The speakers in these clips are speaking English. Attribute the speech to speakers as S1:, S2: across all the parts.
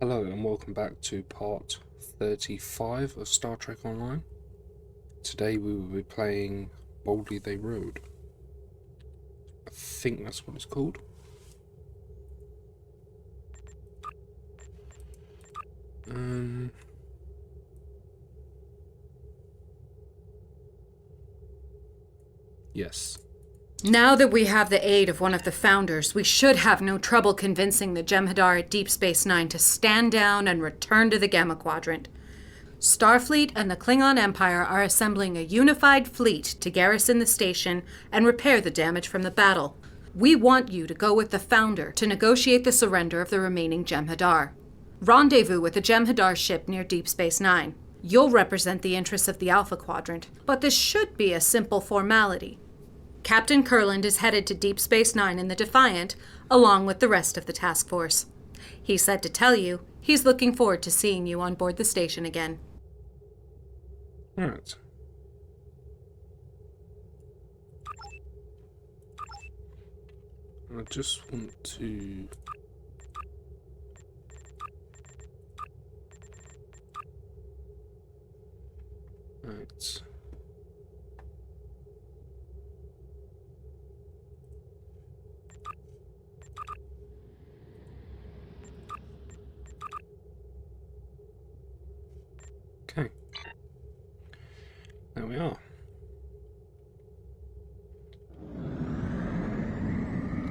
S1: Hello and welcome back to part 35 of Star Trek Online. Today we will be playing Boldly They Rode. I think that's what it's called. Yes.
S2: Now that we have the aid of one of the founders, we should have no trouble convincing the Jem'Hadar at Deep Space Nine to stand down and return to the Gamma Quadrant. Starfleet and the Klingon Empire are assembling a unified fleet to garrison the station and repair the damage from the battle. We want you to go with the founder to negotiate the surrender of the remaining Jem'Hadar. Rendezvous with the Jem'Hadar ship near Deep Space Nine. You'll represent the interests of the Alpha Quadrant, but this should be a simple formality. Captain Kurland is headed to Deep Space Nine in the Defiant, along with the rest of the task force. He said to tell you he's looking forward to seeing you on board the station again.
S1: Alright. I just want to... Right. Okay. There we are.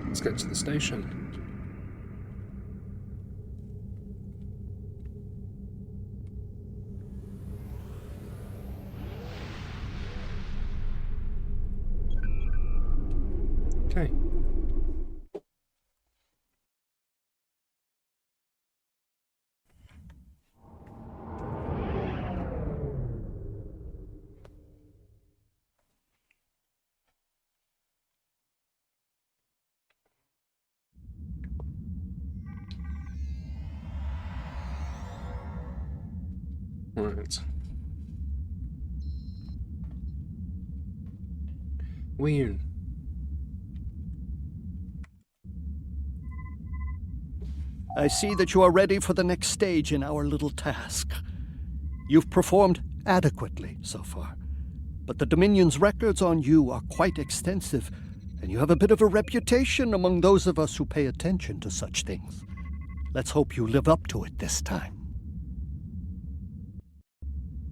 S1: Let's get to the station. Okay. Right. Weird.
S3: I see that you are ready for the next stage in our little task. You've performed adequately so far, but the Dominion's records on you are quite extensive, and you have a bit of a reputation among those of us who pay attention to such things. Let's hope you live up to it this time.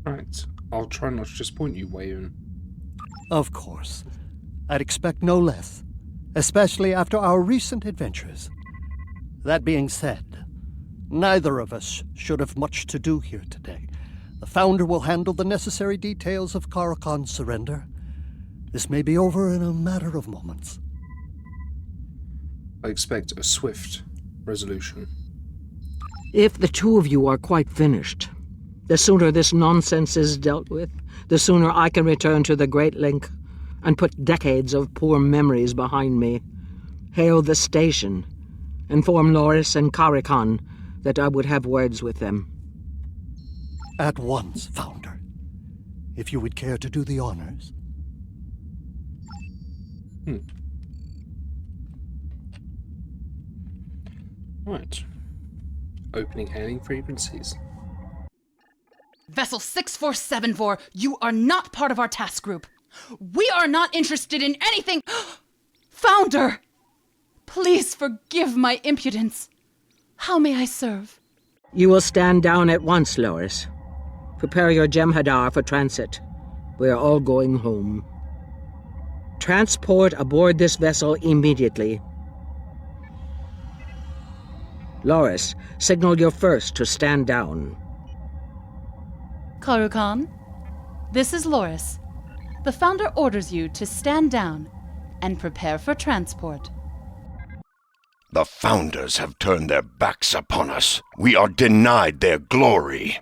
S1: Right. I'll try not to disappoint you, Wayun.
S3: Of course. I'd expect no less, especially after our recent adventures. That being said, neither of us should have much to do here today. The Founder will handle the necessary details of Karakon's surrender. This may be over in a matter of moments.
S1: I expect a swift resolution.
S4: If the two of you are quite finished, the sooner this nonsense is dealt with, the sooner I can return to the Great Link and put decades of poor memories behind me, hail the station, inform Loris and Karakon that I would have words with them.
S3: At once, Founder. If you would care to do the honors.
S1: Right. Opening hailing frequencies.
S5: Vessel 6474, you are not part of our task group. We are not interested in anything... Founder! Please forgive my impudence. How may I serve?
S4: You will stand down at once, Loris. Prepare your Jem'Hadar for transit. We are all going home. Transport aboard this vessel immediately. Loris, signal your first to stand down.
S5: Karukan, this is Loris. The Founder orders you to stand down and prepare for transport.
S6: The Founders have turned their backs upon us. We are denied their glory.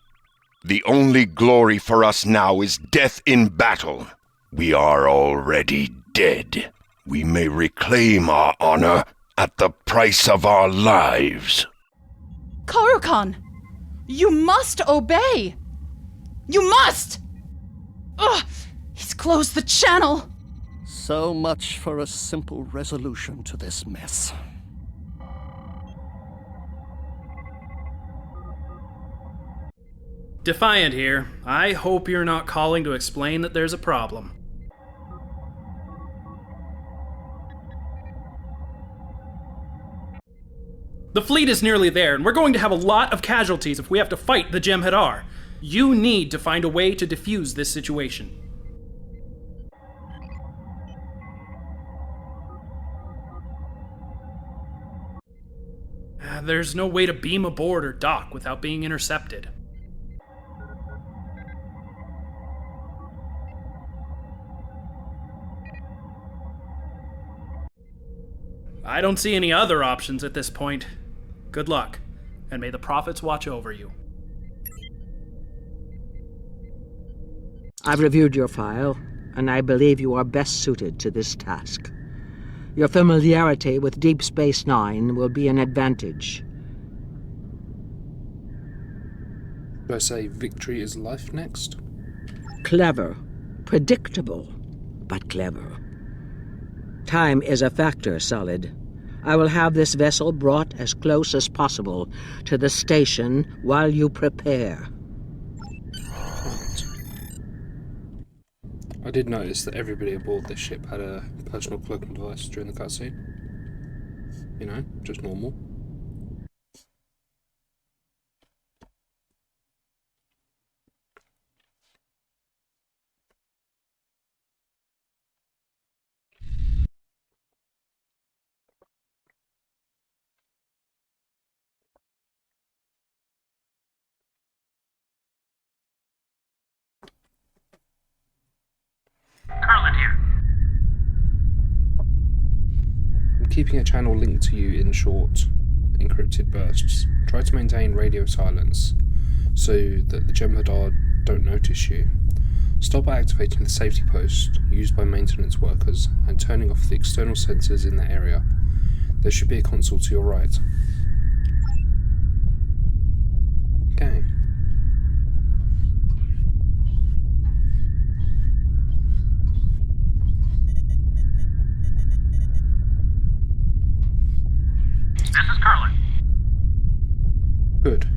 S6: The only glory for us now is death in battle. We are already dead. We may reclaim our honor at the price of our lives.
S5: Karukan, you must obey. You must! Ugh! He's closed the channel!
S3: So much for a simple resolution to this mess.
S7: Defiant here. I hope you're not calling to explain that there's a problem. The fleet is nearly there, and we're going to have a lot of casualties if we have to fight the Jem'Hadar. You need to find a way to defuse this situation. There's no way to beam aboard or dock without being intercepted. I don't see any other options at this point. Good luck, and may the prophets watch over you.
S4: I've reviewed your file, and I believe you are best suited to this task. Your familiarity with Deep Space Nine will be an advantage.
S1: Do I say victory is life next?
S4: Clever. Predictable, but clever. Time is a factor, Solid. I will have this vessel brought as close as possible to the station while you prepare.
S1: Right. I did notice that everybody aboard this ship had a personal cloaking device during the cutscene. You know, just normal.
S8: Curlin here.
S1: I'm keeping a channel linked to you in short, encrypted bursts. Try to maintain radio silence so that the Jem'Hadar don't notice you. Stop by activating the safety post used by maintenance workers and turning off the external sensors in the area. There should be a console to your right. Okay.
S8: This is Curlin.
S1: Good.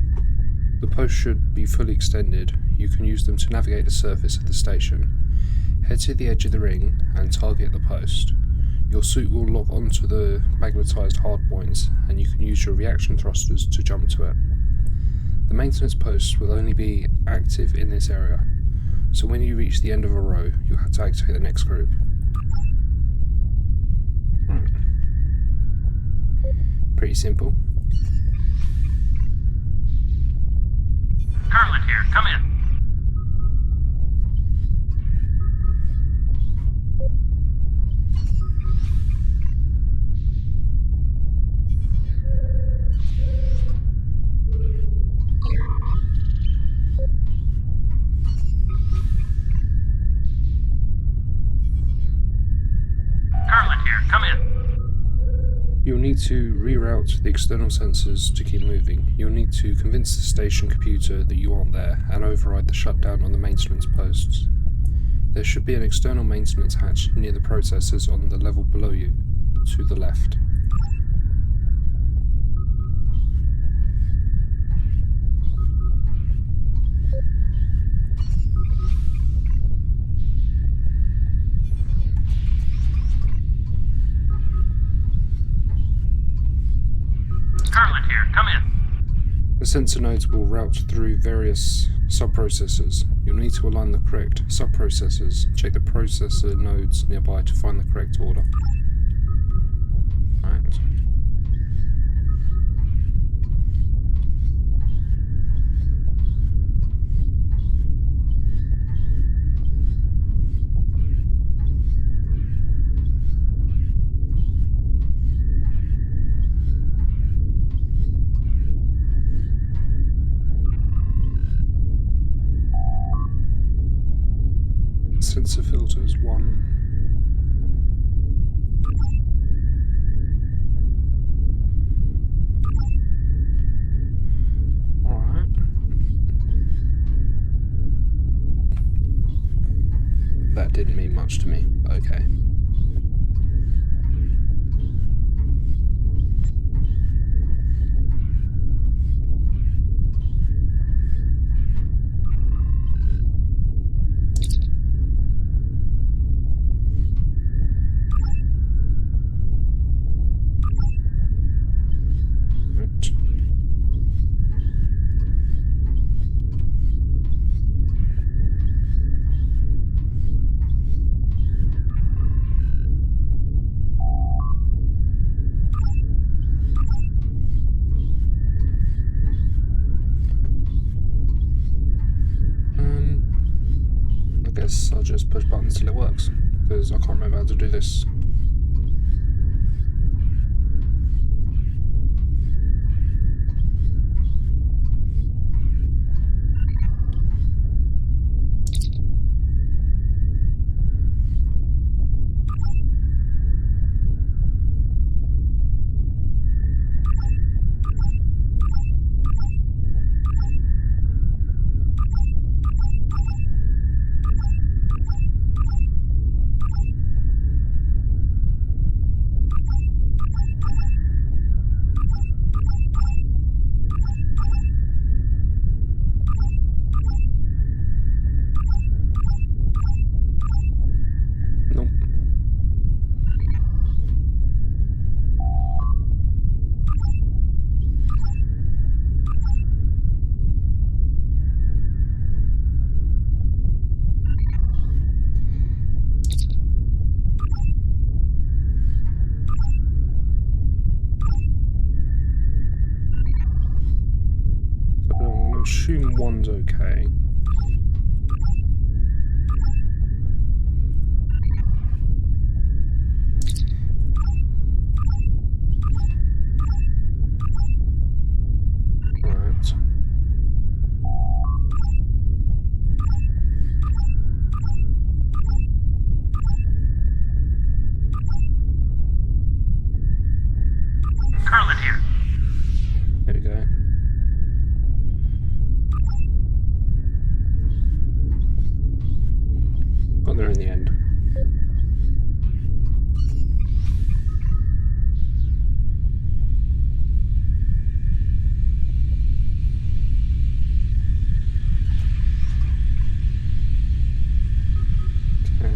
S1: The post should be fully extended. You can use them to navigate the surface of the station. Head to the edge of the ring and target the post. Your suit will lock onto the magnetized hardpoints, and you can use your reaction thrusters to jump to it. The maintenance posts will only be active in this area, so when you reach the end of a row, you'll have to activate the next group. Pretty simple.
S8: Curlin here. Come in. Curlin here. Come in.
S1: You'll need to reroute the external sensors to keep moving. You'll need to convince the station computer that you aren't there and override the shutdown on the maintenance posts. There should be an external maintenance hatch near the processors on the level below you, to the left.
S8: Curlin here. Come in.
S1: The sensor nodes will route through various subprocessors. You'll need to align the correct subprocessors. Check the processor nodes nearby to find the correct order. Right. Sensor filters 1. Alright. That didn't mean much to me, but okay. I'll just push buttons till it works, because I can't remember how to do this. Nope. So I'm going to assume one's okay. Right.
S8: Carlin here.
S1: There we go. Got there in the end. Okay.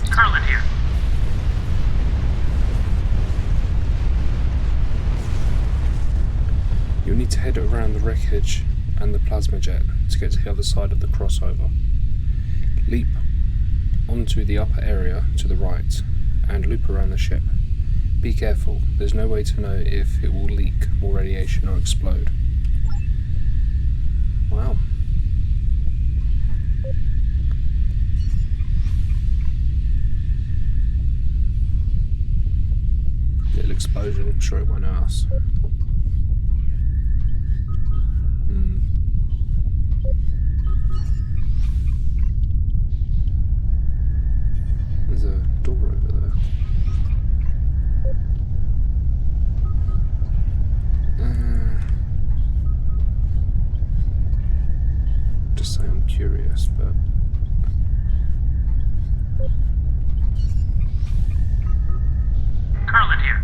S8: Carlin here.
S1: You'll need to head around the wreckage and the plasma jet to get to the other side of the crossover. Leap onto the upper area to the right and loop around the ship. Be careful, there's no way to know if it will leak more radiation or explode. Wow. Little explosion, I'm sure it won't hurt us. There's a door over there. Just say I'm curious, but
S8: Carlin here.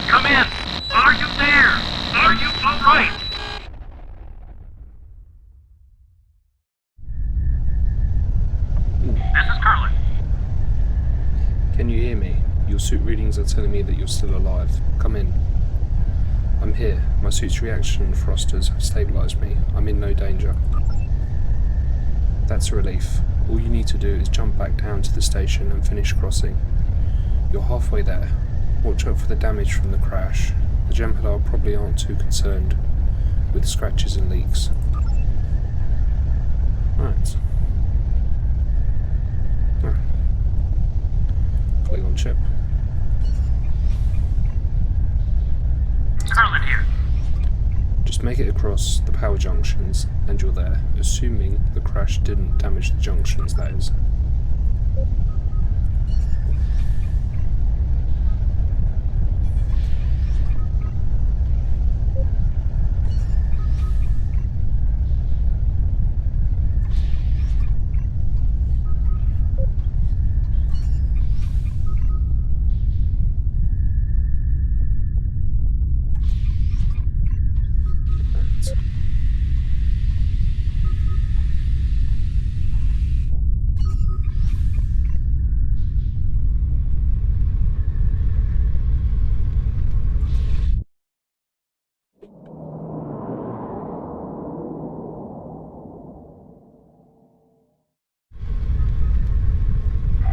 S8: Come in. Are you there? Are you all right? This is Carlin.
S1: can you hear me? Your suit readings are telling me that you're still alive. Come in. I'm here. My suit's reaction thrusters have stabilized me. I'm in no danger. That's a relief. All you need to do is jump back down to the station and finish crossing. You're halfway there. Watch out for the damage from the crash. The Jem'Hadar probably aren't too concerned with scratches and leaks. Right. Click on chip.
S8: Carlin here.
S1: Just Just make it across the power junctions and you're there, assuming the crash didn't damage the junctions, that is.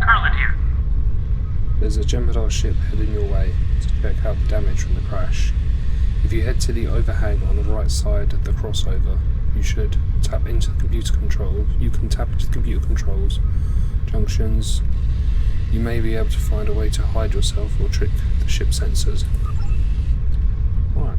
S8: Carlin here.
S1: There's a Jem'Hadar ship heading your way to check out the damage from the crash. If you head to the overhang on the right side of the crossover, you should tap into the computer control. You can tap into the computer controls, junctions. You may be able to find a way to hide yourself or trick the ship sensors. Right.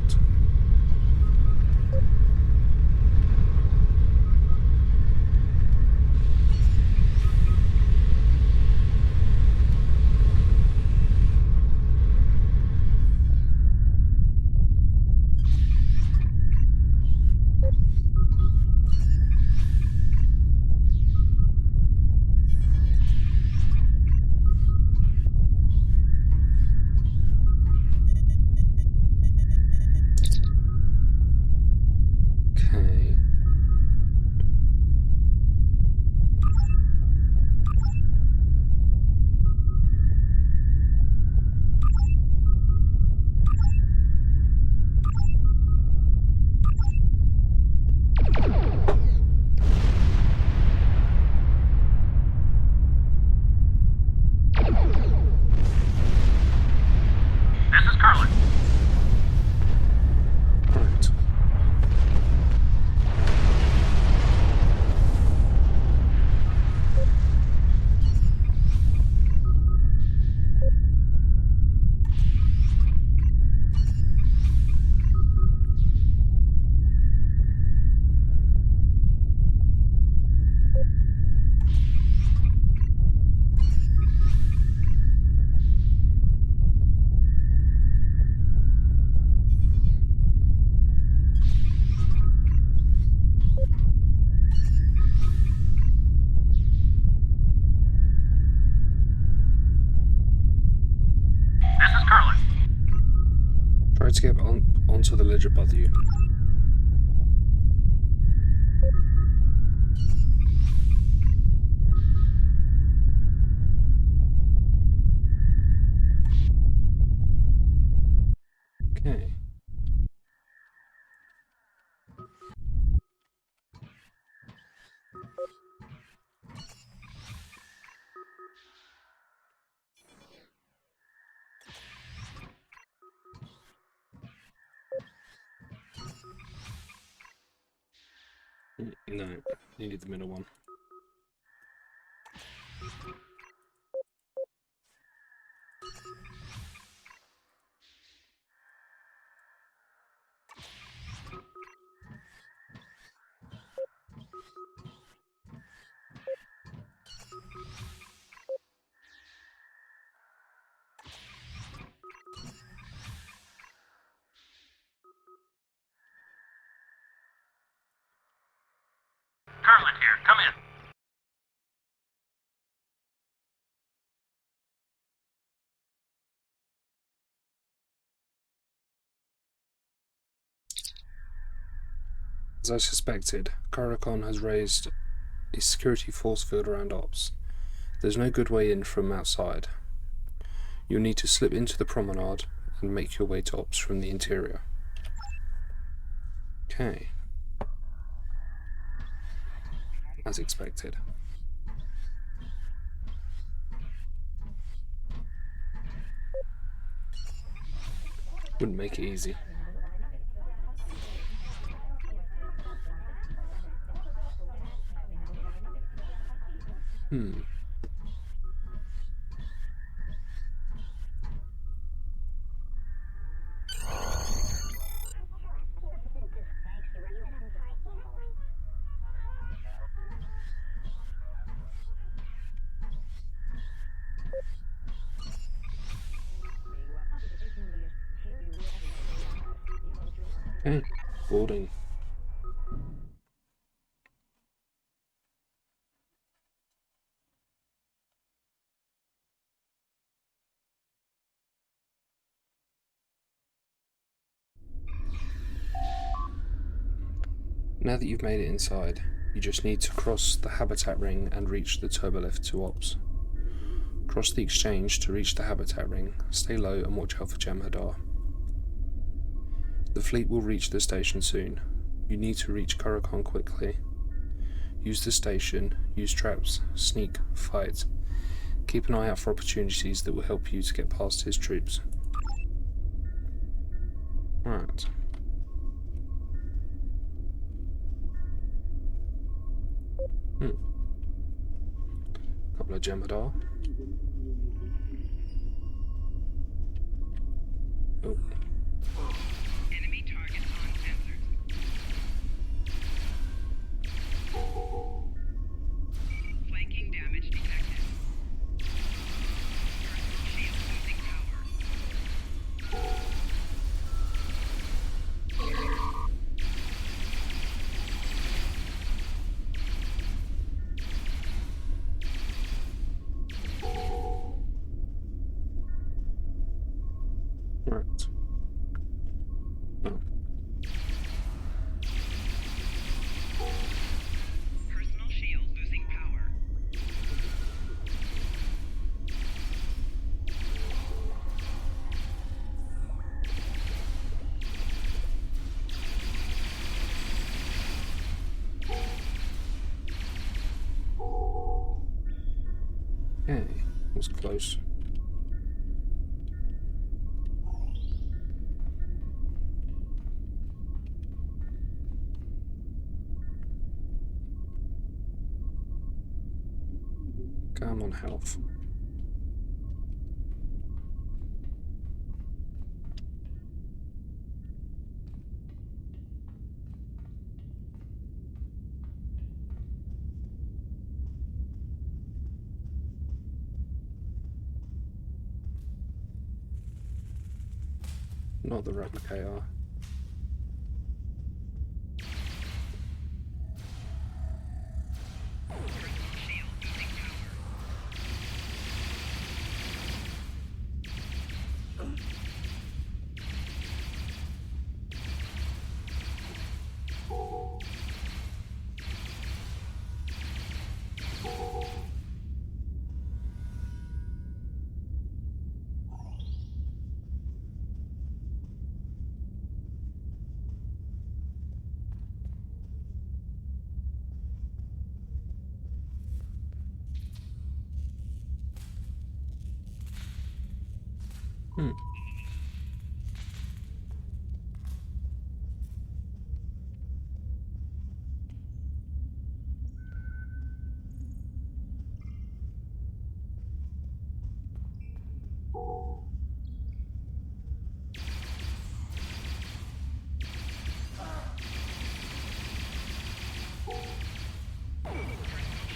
S1: Okay.
S8: This is Carlin.
S1: Right.
S8: This is Carlin.
S1: Try to get onto the ledge above you. Okay. No, you need the middle one.
S8: Carlin here. Come in.
S1: As I suspected, Karakon has raised a security force field around Ops. There's no good way in from outside. You'll need to slip into the promenade and make your way to Ops from the interior. Okay. As expected. Wouldn't make it easy. Okay, boarding. Now that you've made it inside, you just need to cross the habitat ring and reach the turbolift to ops. Cross the exchange to reach the habitat ring, stay low and watch out for Jem'Hadar. The fleet will reach the station soon. You need to reach Korrikan quickly. Use the station, use traps, sneak, fight. Keep an eye out for opportunities that will help you to get past his troops. Right. Couple of Jem'Hadar. Oh.
S8: Enemy target on sensors. Flanking damage detected. Personal shield losing power.
S1: Right. Oh.
S8: Personal shield losing power.
S1: Okay, was close. Come on, health. Not the replicator.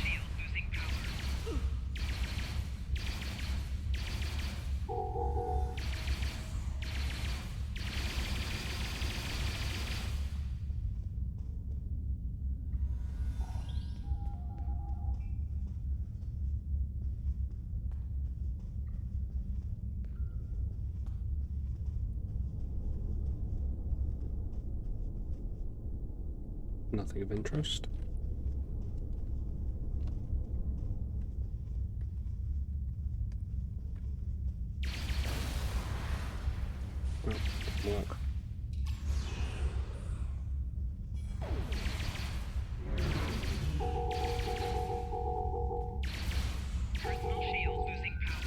S8: Shield losing power.
S1: Nothing of interest. Well, didn't work.
S8: Personal shield losing power.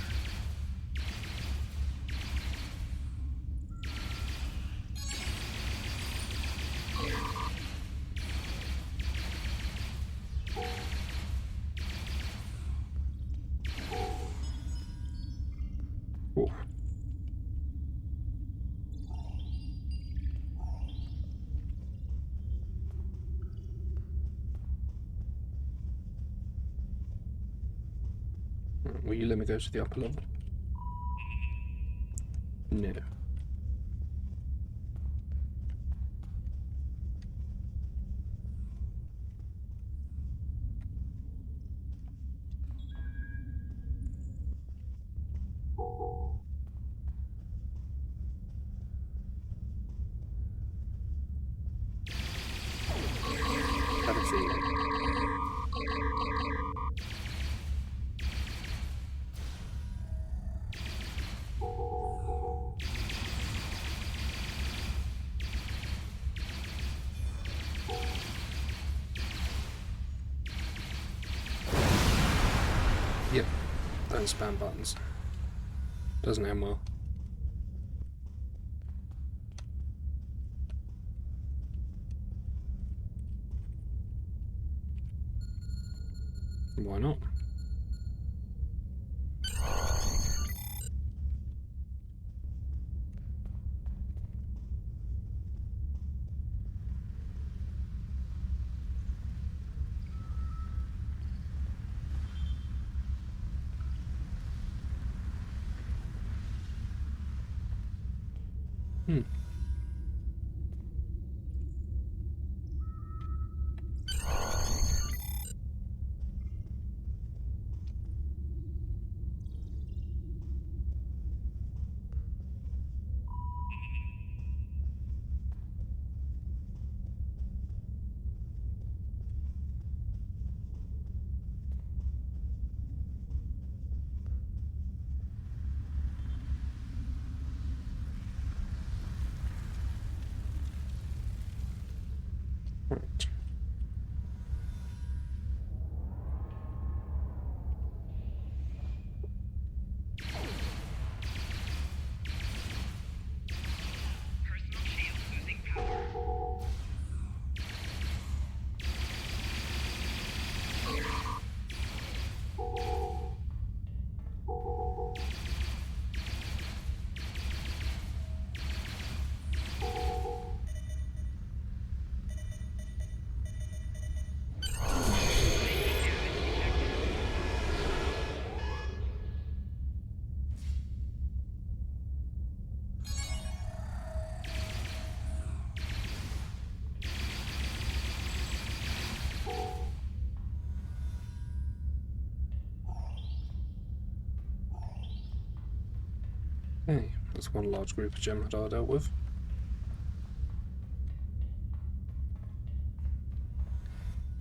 S1: Oof. Will you let me go to the upper level? No. Don't spam buttons. Doesn't end well. Why not? Right. Okay, that's one large group of Jem'Hadar dealt with.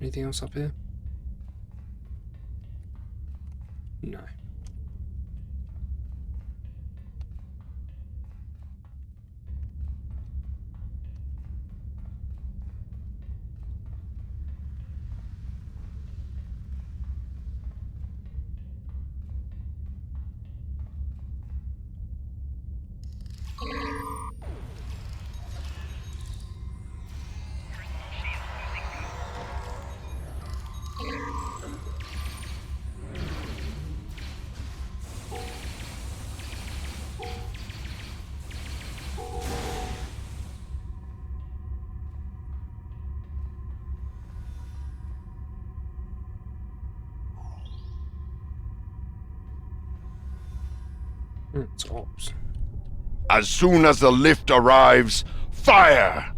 S1: Anything else up here? No. It's ops.
S6: As soon as the lift arrives, fire!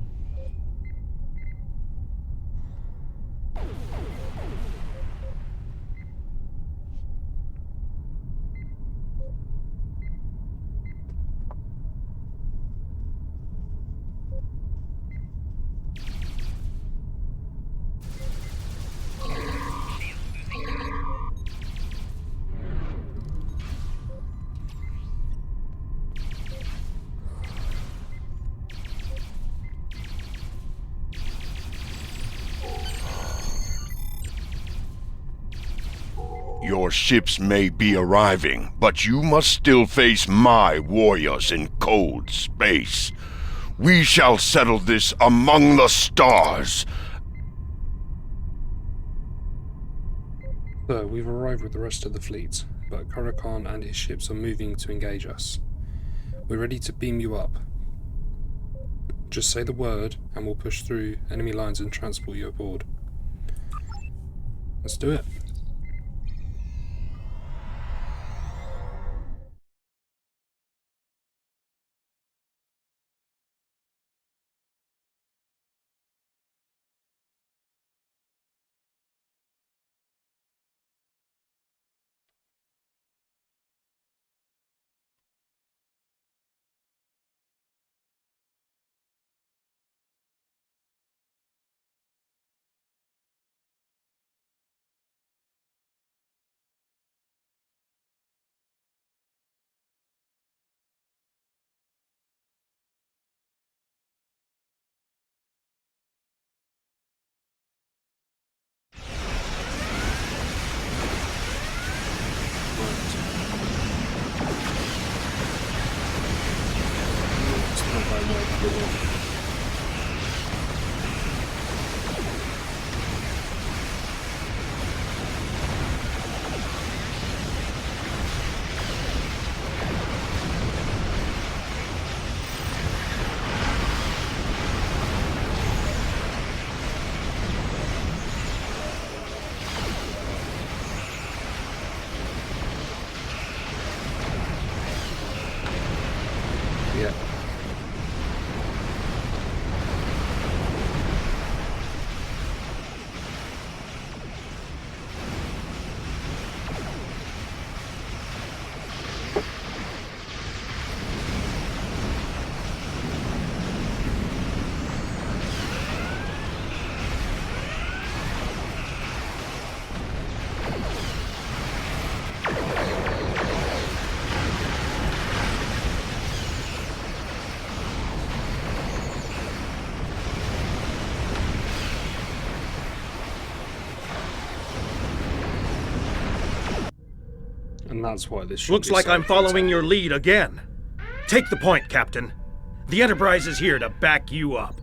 S6: Your ships may be arriving, but you must still face my warriors in cold space. We shall settle this among the stars.
S1: So, we've arrived with the rest of the fleet, but Karakan and his ships are moving to engage us. We're ready to beam you up. Just say the word, and we'll push through enemy lines and transport you aboard. Let's do it. bit more. Yeah. And that's why this should
S9: Looks
S1: be
S9: like
S1: so
S9: I'm following
S1: contained.
S9: your lead again. Take the point, Captain. The Enterprise is here to back you up.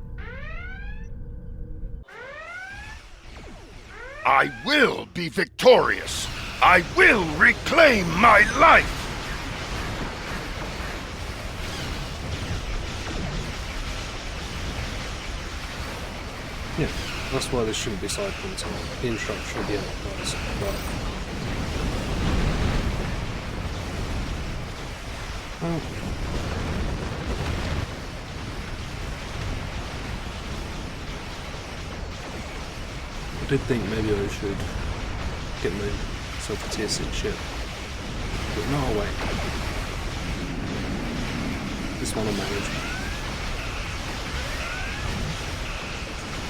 S6: I will be victorious. I will reclaim my life.
S1: Yeah, that's why this shouldn't be side content. The instruction of the Enterprise. But... Oh. I did think maybe I should get myself a tier 6 ship. But no, I'll wait. This one I'll manage.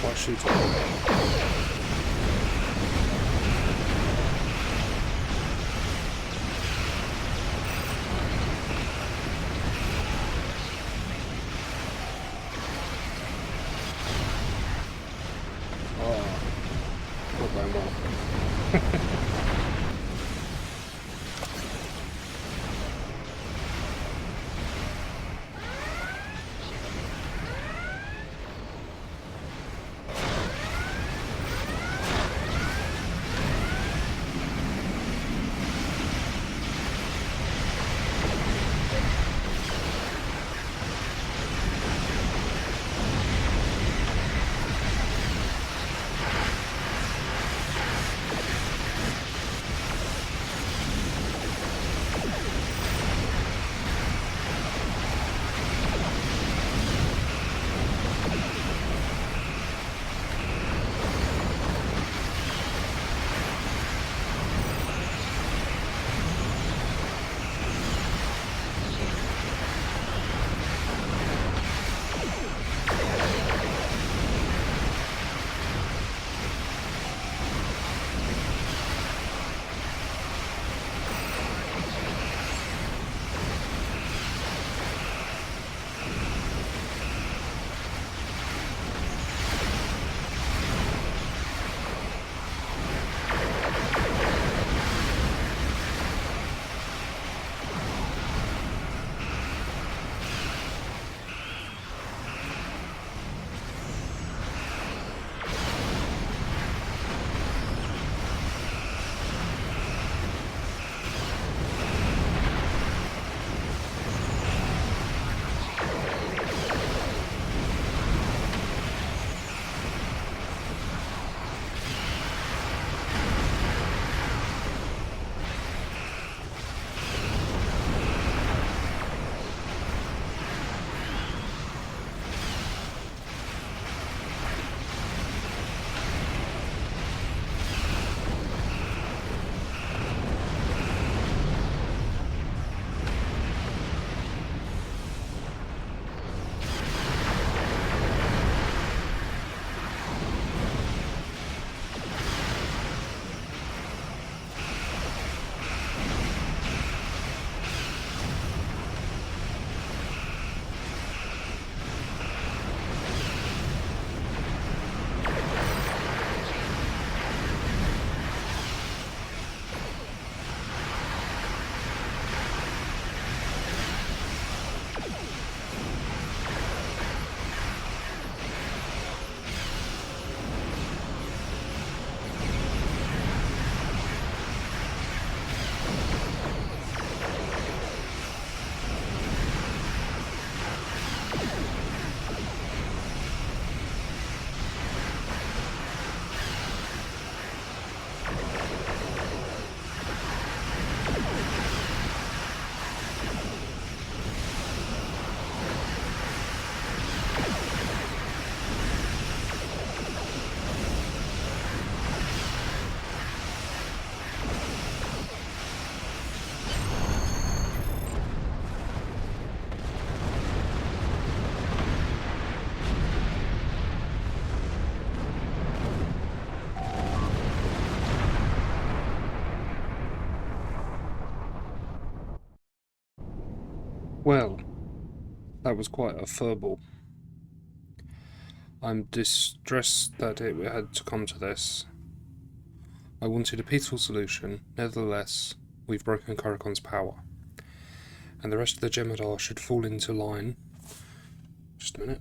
S1: Why shoot it? Not going well. Well, that was quite a furball. I'm distressed that it had to come to this. I wanted a peaceful solution. Nevertheless, we've broken Karakon's power. And the rest of the Jem'Hadar should fall into line. Just a minute.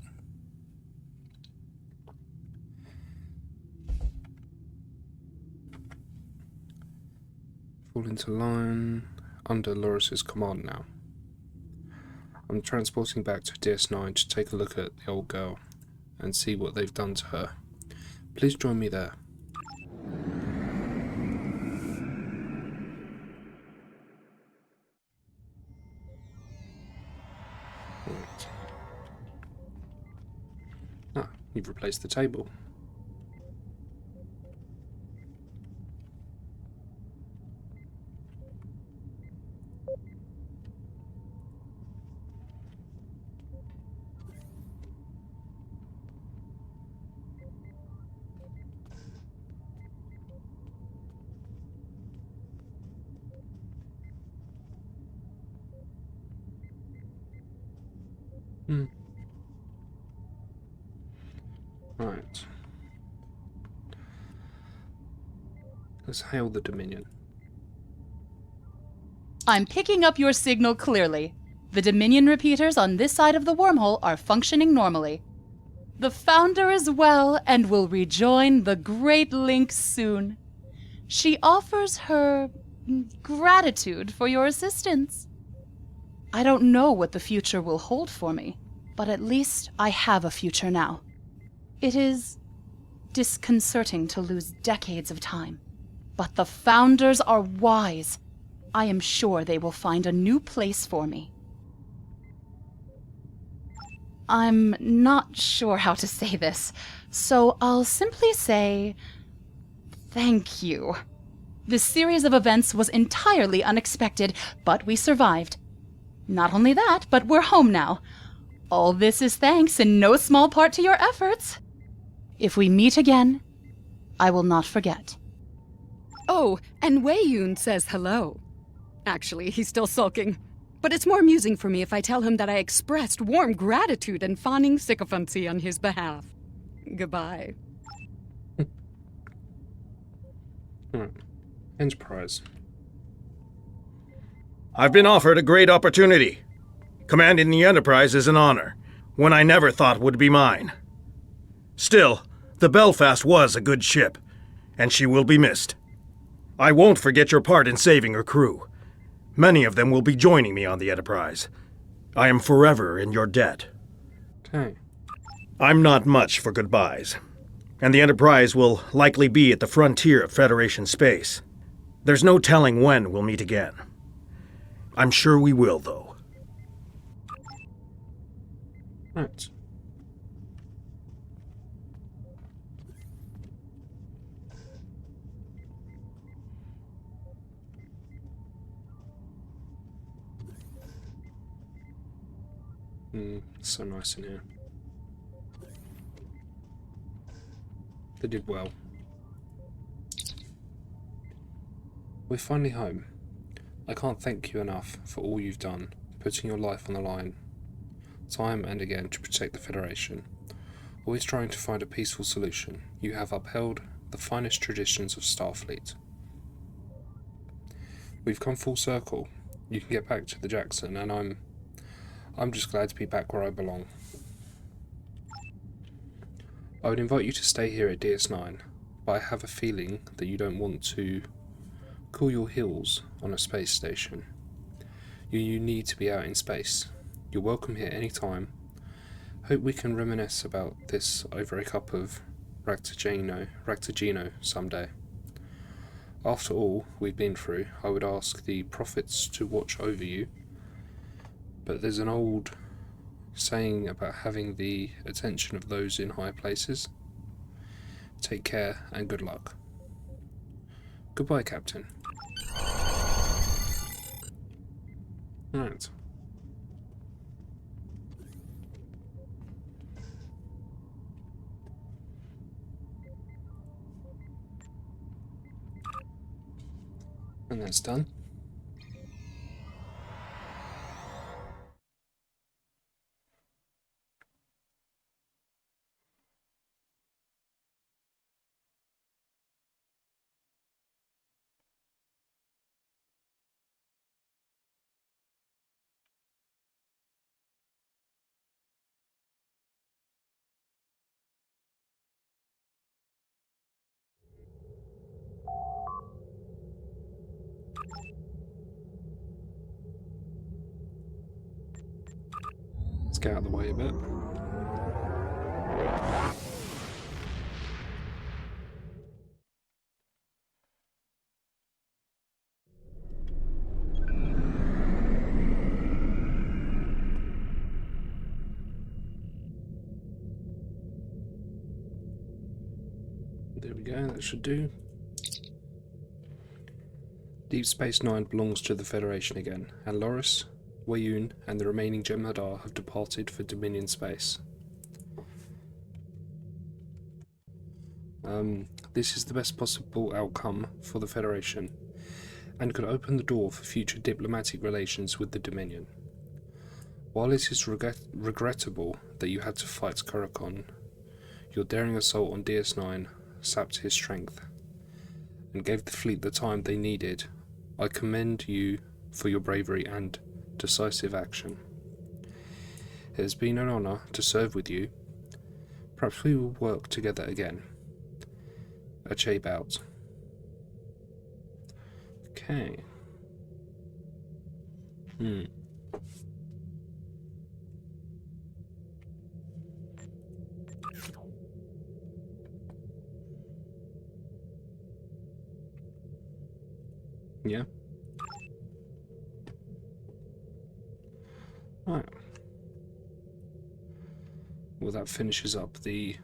S1: Fall into line under Loris's command now. I'm transporting back to DS9 to take a look at the old girl and see what they've done to her. Please join me there. Right. Ah, you've replaced the table. Right. Let's hail the Dominion.
S5: I'm picking up your signal clearly. The Dominion repeaters on this side of the wormhole are functioning normally. The Founder is well and will rejoin the Great Link soon. She offers her gratitude for your assistance. I don't know what the future will hold for me, but at least I have a future now. It is disconcerting to lose decades of time, but the Founders are wise. I am sure they will find a new place for me. I'm not sure how to say this, so I'll simply say thank you. This series of events was entirely unexpected, but we survived. Not only that, but we're home now. All this is thanks in no small part to your efforts. If we meet again, I will not forget.
S10: Oh, and Wei Yun says hello. Actually, he's still sulking. But it's more amusing for me if I tell him that I expressed warm gratitude and fawning sycophancy on his behalf. Goodbye.
S1: Enterprise.
S9: I've been offered a great opportunity. Commanding the Enterprise is an honor, one I never thought would be mine. Still, the Belfast was a good ship, and she will be missed. I won't forget your part in saving her crew. Many of them will be joining me on the Enterprise. I am forever in your debt.
S1: Okay.
S9: I'm not much for goodbyes, and the Enterprise will likely be at the frontier of Federation space. There's no telling when we'll meet again. I'm sure we will, though.
S1: Right. So nice in here. They did well. We're finally home. I can't thank you enough for all you've done, putting your life on the line, time and again, to protect the Federation. Always trying to find a peaceful solution, you have upheld the finest traditions of Starfleet. We've come full circle. You can get back to the Jackson, and I'm just glad to be back where I belong. I would invite you to stay here at DS9, but I have a feeling that you don't want to cool your heels on a space station. You need to be out in space. You're welcome here anytime. Hope we can reminisce about this over a cup of Ractagino someday. After all we've been through, I would ask the prophets to watch over you. But there's an old saying about having the attention of those in high places. Take care and good luck. Goodbye, Captain. Right. And that's done. get out of the way a bit. There we go, that should do. Deep Space Nine belongs to the Federation again, and Loris, Weyoun, and the remaining Jem'Hadar have departed for Dominion space. This is the best possible outcome for the Federation, and could open the door for future diplomatic relations with the Dominion. While it is regrettable that you had to fight Karakon, your daring assault on DS9 sapped his strength, and gave the fleet the time they needed. I commend you for your bravery and decisive action. It has been an honour to serve with you. Perhaps we will work together again. Ache out. Okay. Yeah. Right. Well, that finishes up the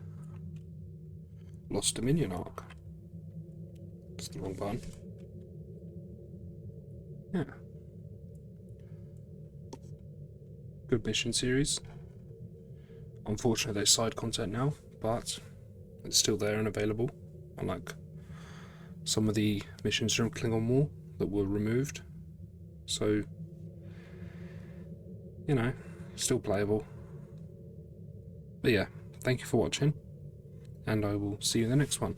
S1: Lost Dominion arc. It's the wrong button. Yeah. Good mission series. Unfortunately, there's side content now, but it's still there and available. Unlike some of the missions from Klingon War that were removed. So, you know, still playable. But yeah, thank you for watching, and I will see you in the next one.